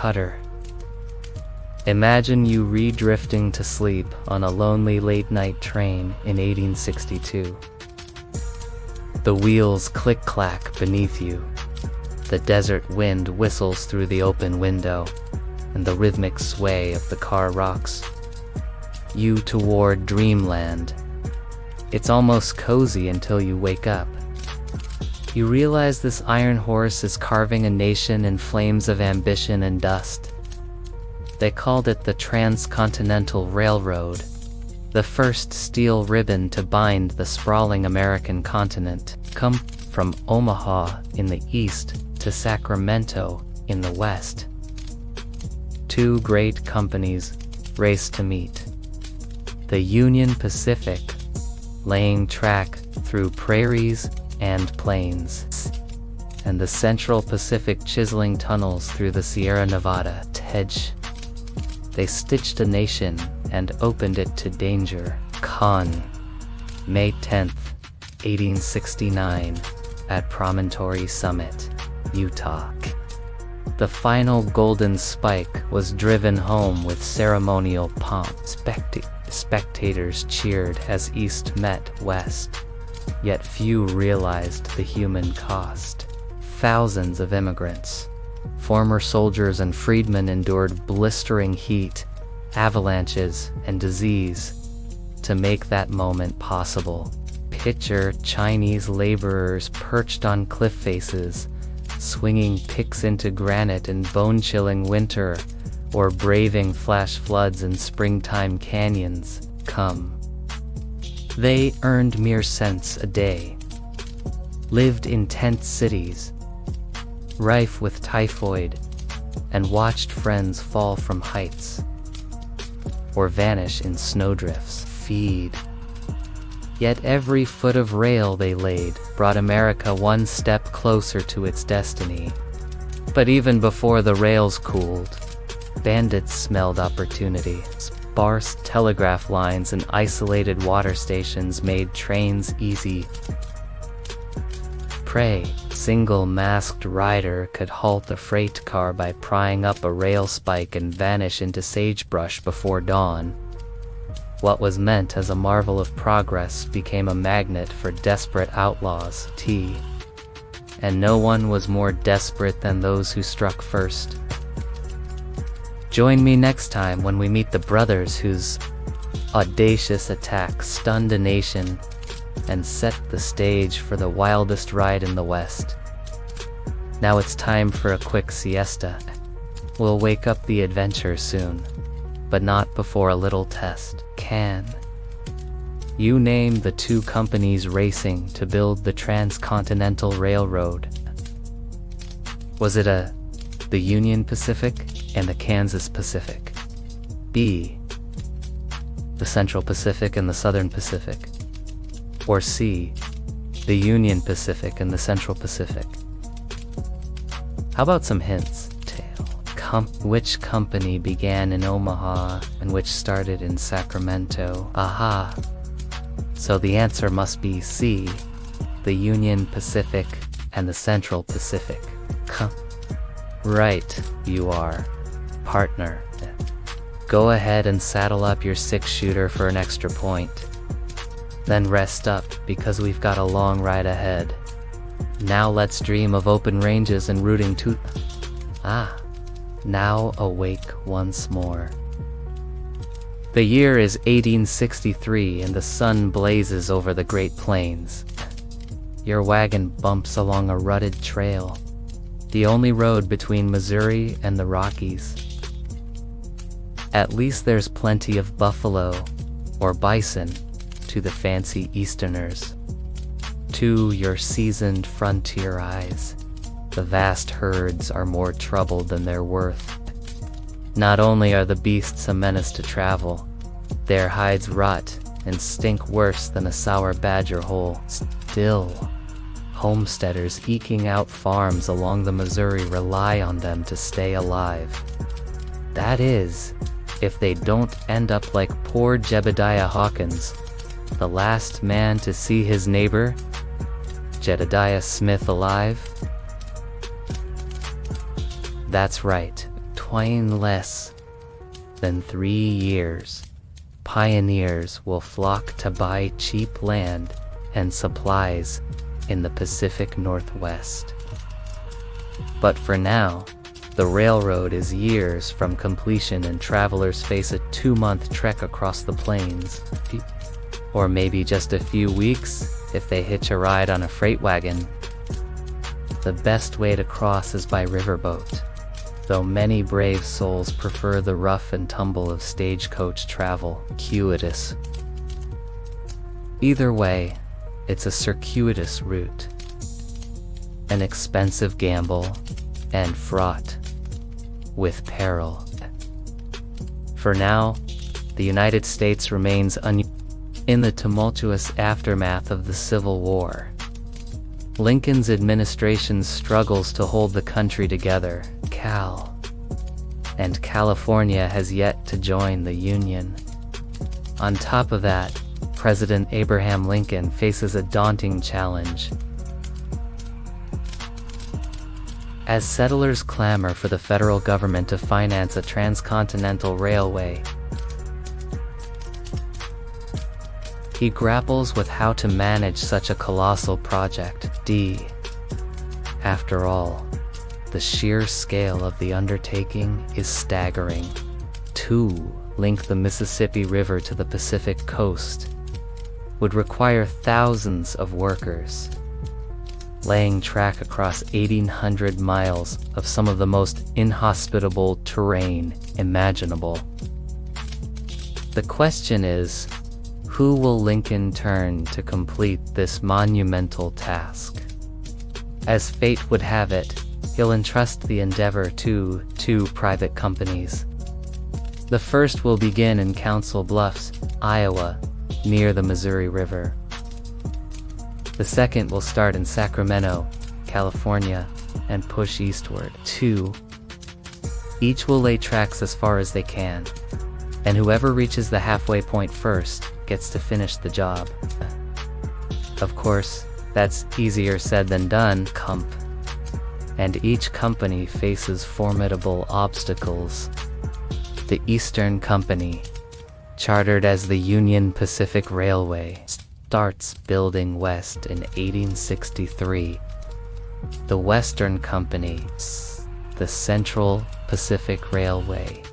cutter. Imagine you re-drifting to sleep on a lonely late-night train in 1862. The wheels click-clack beneath you. The desert wind whistles through the open window, and the rhythmic sway of the car rocks you toward dreamland. It's almost cozy until you wake up. You realize this iron horse is carving a nation in flames of ambition and dust. They called it the Transcontinental Railroad, the first steel ribbon to bind the sprawling American continent. Come from Omaha in the east to Sacramento in the west. Two great companies race to meet. The Union Pacific, laying track through prairies and plains, and the Central Pacific chiseling tunnels through the Sierra Nevada hedge. They stitched a nation and opened it to danger. May 10th, 1869, at Promontory Summit, Utah. The final golden spike was driven home with ceremonial pomp. Spectators cheered as East met West, yet few realized the human cost. Thousands of immigrants, former soldiers and freedmen, endured blistering heat, avalanches, and disease to make that moment possible. Picture Chinese laborers perched on cliff faces, swinging picks into granite in bone-chilling winter, or braving flash floods in springtime canyons. They earned mere cents a day, lived in tent cities, rife with typhoid, and watched friends fall from heights, or vanish in snowdrifts. Yet every foot of rail they laid brought America one step closer to its destiny. But even before the rails cooled, bandits smelled opportunity. Sparse telegraph lines and isolated water stations made trains easy prey. Single masked rider could halt a freight car by prying up a rail spike and vanish into sagebrush before dawn. What was meant as a marvel of progress became a magnet for desperate outlaws. And no one was more desperate than those who struck first. Join me next time when we meet the brothers whose audacious attack stunned a nation and set the stage for the wildest ride in the West. Now it's time for a quick siesta. We'll wake up the adventure soon, but not before a little test. Can you name the two companies racing to build the Transcontinental Railroad? Was it the Union Pacific and the Kansas Pacific? B, the Central Pacific and the Southern Pacific? Or C, the Union Pacific and the Central Pacific? How about some hints? Which company began in Omaha and which started in Sacramento? Aha! So the answer must be C, the Union Pacific and the Central Pacific. Right, you are, partner. Go ahead and saddle up your 6-shooter for an extra point. Then rest up, because we've got a long ride ahead. Now let's dream of open ranges and rooting to... Now awake once more. The year is 1863 and the sun blazes over the Great Plains. Your wagon bumps along a rutted trail, the only road between Missouri and the Rockies. At least there's plenty of buffalo or bison to the fancy Easterners. To your seasoned frontier eyes, the vast herds are more trouble than they're worth. Not only are the beasts a menace to travel, their hides rot and stink worse than a sour badger hole. Still, homesteaders eking out farms along the Missouri rely on them to stay alive. That is, if they don't end up like poor Jebediah Hawkins, the last man to see his neighbor, Jedediah Smith, alive. That's right, twine less than 3 years, pioneers will flock to buy cheap land and supplies in the Pacific Northwest. But for now, the railroad is years from completion and travelers face a 2-month trek across the plains. Or maybe just a few weeks if they hitch a ride on a freight wagon. The best way to cross is by riverboat, though many brave souls prefer the rough and tumble of stagecoach travel, circuitous. Either way, it's a circuitous route, an expensive gamble, and fraught with peril. For now, the United States remains in the tumultuous aftermath of the Civil War. Lincoln's administration struggles to hold the country together, and California has yet to join the Union. On top of that, President Abraham Lincoln faces a daunting challenge. As settlers clamor for the federal government to finance a transcontinental railway, he grapples with how to manage such a colossal project. After all, the sheer scale of the undertaking is staggering. To link the Mississippi River to the Pacific coast would require thousands of workers, laying track across 1,800 miles of some of the most inhospitable terrain imaginable. The question is, who will Lincoln turn to complete this monumental task? As fate would have it, he'll entrust the endeavor to 2 private companies. The first will begin in Council Bluffs, Iowa, near the Missouri River. The second will start in Sacramento, California, and push eastward. 2. Each will lay tracks as far as they can, and whoever reaches the halfway point first gets to finish the job. Of course, that's easier said than done, and each company faces formidable obstacles. The Eastern Company, chartered as the Union Pacific Railway, starts building west in 1863. The Western Company, the Central Pacific Railway,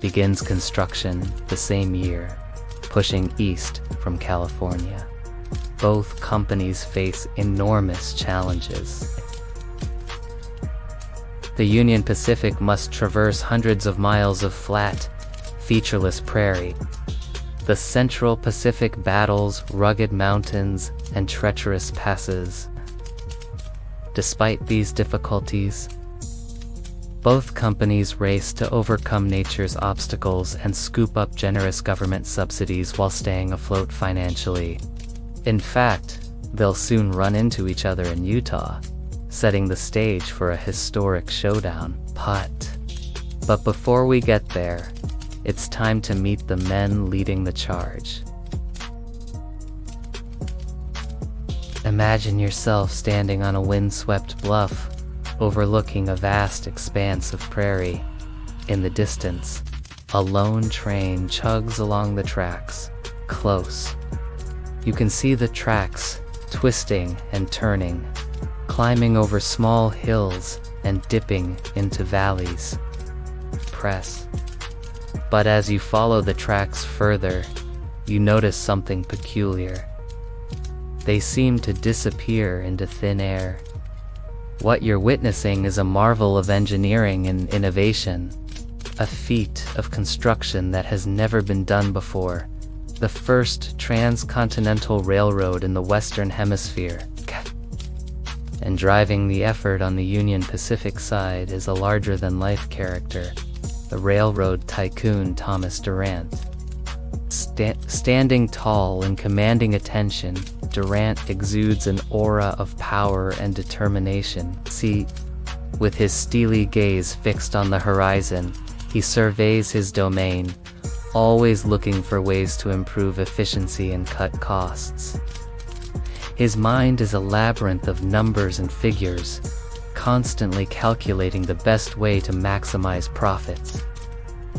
begins construction the same year, pushing east from California. Both companies face enormous challenges. The Union Pacific must traverse hundreds of miles of flat, featureless prairie. The Central Pacific battles rugged mountains and treacherous passes. Despite these difficulties, both companies race to overcome nature's obstacles and scoop up generous government subsidies while staying afloat financially. In fact, they'll soon run into each other in Utah, setting the stage for a historic showdown. But before we get there, it's time to meet the men leading the charge. Imagine yourself standing on a windswept bluff, overlooking a vast expanse of prairie. In the distance, a lone train chugs along the tracks, close. You can see the tracks twisting and turning, climbing over small hills and dipping into valleys. But as you follow the tracks further, you notice something peculiar. They seem to disappear into thin air. What you're witnessing is a marvel of engineering and innovation, a feat of construction that has never been done before. The first transcontinental railroad in the Western Hemisphere. And driving the effort on the Union Pacific side is a larger-than-life character, the railroad tycoon Thomas Durant. Standing tall and commanding attention, Durant exudes an aura of power and determination. With his steely gaze fixed on the horizon, he surveys his domain, always looking for ways to improve efficiency and cut costs. His mind is a labyrinth of numbers and figures, constantly calculating the best way to maximize profits.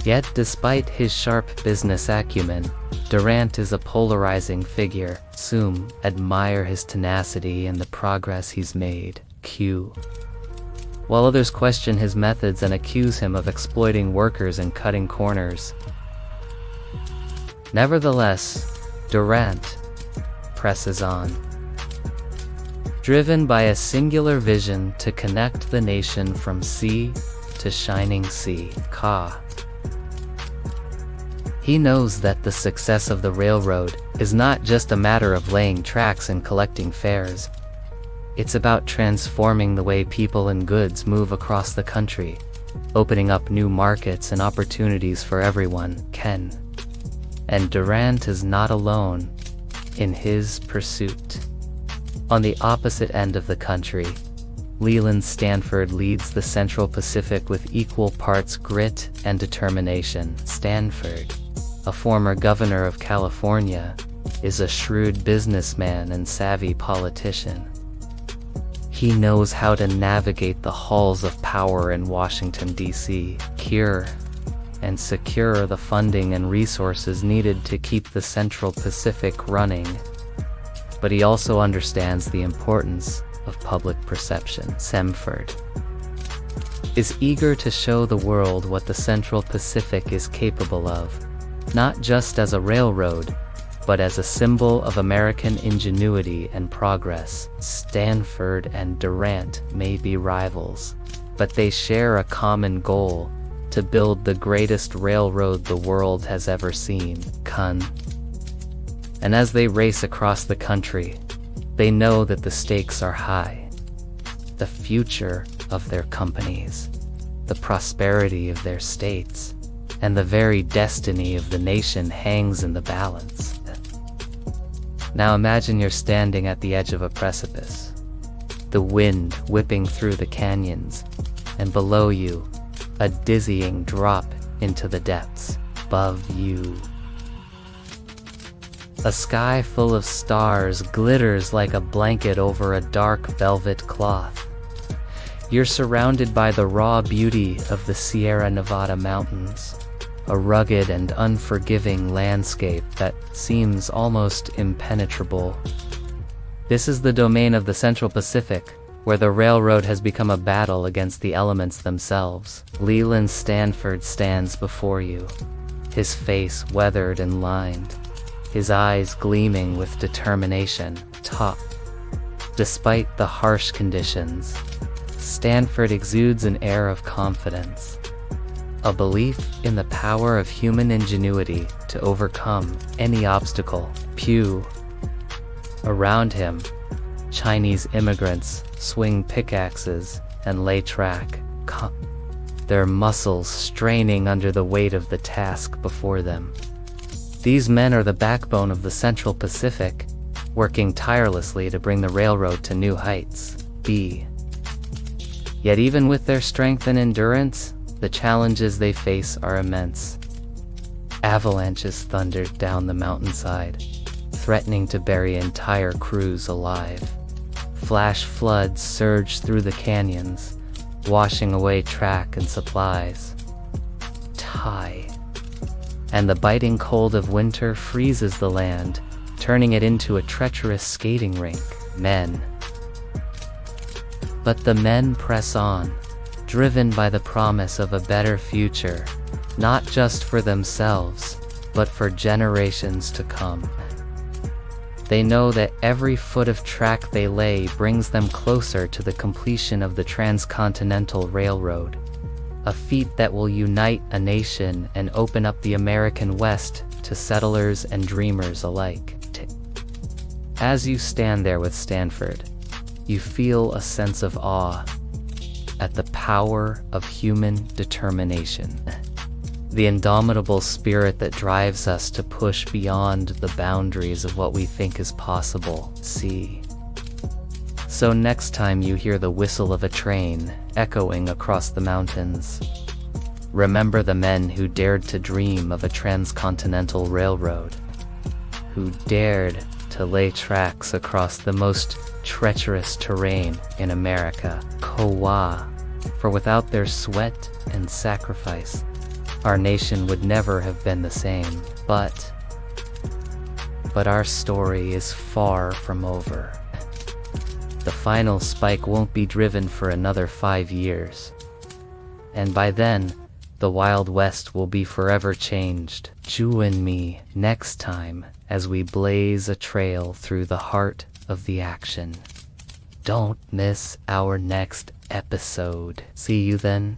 Yet, despite his sharp business acumen, Durant is a polarizing figure. Some admire his tenacity and the progress he's made, while others question his methods and accuse him of exploiting workers and cutting corners. Nevertheless, Durant presses on, driven by a singular vision to connect the nation from sea to shining sea. He knows that the success of the railroad is not just a matter of laying tracks and collecting fares. It's about transforming the way people and goods move across the country, opening up new markets and opportunities for everyone. And Durant is not alone in his pursuit. On the opposite end of the country, Leland Stanford leads the Central Pacific with equal parts grit and determination. Stanford, a former governor of California, is a shrewd businessman and savvy politician. He knows how to navigate the halls of power in Washington, D.C., and secure the funding and resources needed to keep the Central Pacific running. But he also understands the importance of public perception. Stanford is eager to show the world what the Central Pacific is capable of, not just as a railroad, but as a symbol of American ingenuity and progress. Stanford and Durant may be rivals, but they share a common goal: to build the greatest railroad the world has ever seen. And as they race across the country, they know that the stakes are high. The future of their companies, the prosperity of their states, and the very destiny of the nation hangs in the balance. Now imagine you're standing at the edge of a precipice, the wind whipping through the canyons, and below you, a dizzying drop into the depths. Above you, a sky full of stars glitters like a blanket over a dark velvet cloth. You're surrounded by the raw beauty of the Sierra Nevada mountains, a rugged and unforgiving landscape that seems almost impenetrable. This is the domain of the Central Pacific, where the railroad has become a battle against the elements themselves. Leland Stanford stands before you, his face weathered and lined, his eyes gleaming with determination. Despite the harsh conditions, Stanford exudes an air of confidence, a belief in the power of human ingenuity to overcome any obstacle. Around him, Chinese immigrants swing pickaxes and lay track, their muscles straining under the weight of the task before them. These men are the backbone of the Central Pacific, working tirelessly to bring the railroad to new heights. Yet even with their strength and endurance, the challenges they face are immense. Avalanches thundered down the mountainside, threatening to bury entire crews alive. Flash floods surged through the canyons, washing away track and supplies. And the biting cold of winter freezes the land, turning it into a treacherous skating rink. But the men press on, driven by the promise of a better future, not just for themselves, but for generations to come. They know that every foot of track they lay brings them closer to the completion of the Transcontinental Railroad, a feat that will unite a nation and open up the American West to settlers and dreamers alike. As you stand there with Stanford, you feel a sense of awe at the power of human determination, the indomitable spirit that drives us to push beyond the boundaries of what we think is possible. So next time you hear the whistle of a train echoing across the mountains, remember the men who dared to dream of a transcontinental railroad, who dared to to lay tracks across the most treacherous terrain in America. Kowa, for without their sweat and sacrifice, our nation would never have been the same. But our story is far from over. The final spike won't be driven for another 5 years. And by then, the Wild West will be forever changed. Join me next time as we blaze a trail through the heart of the action. Don't miss our next episode. See you then.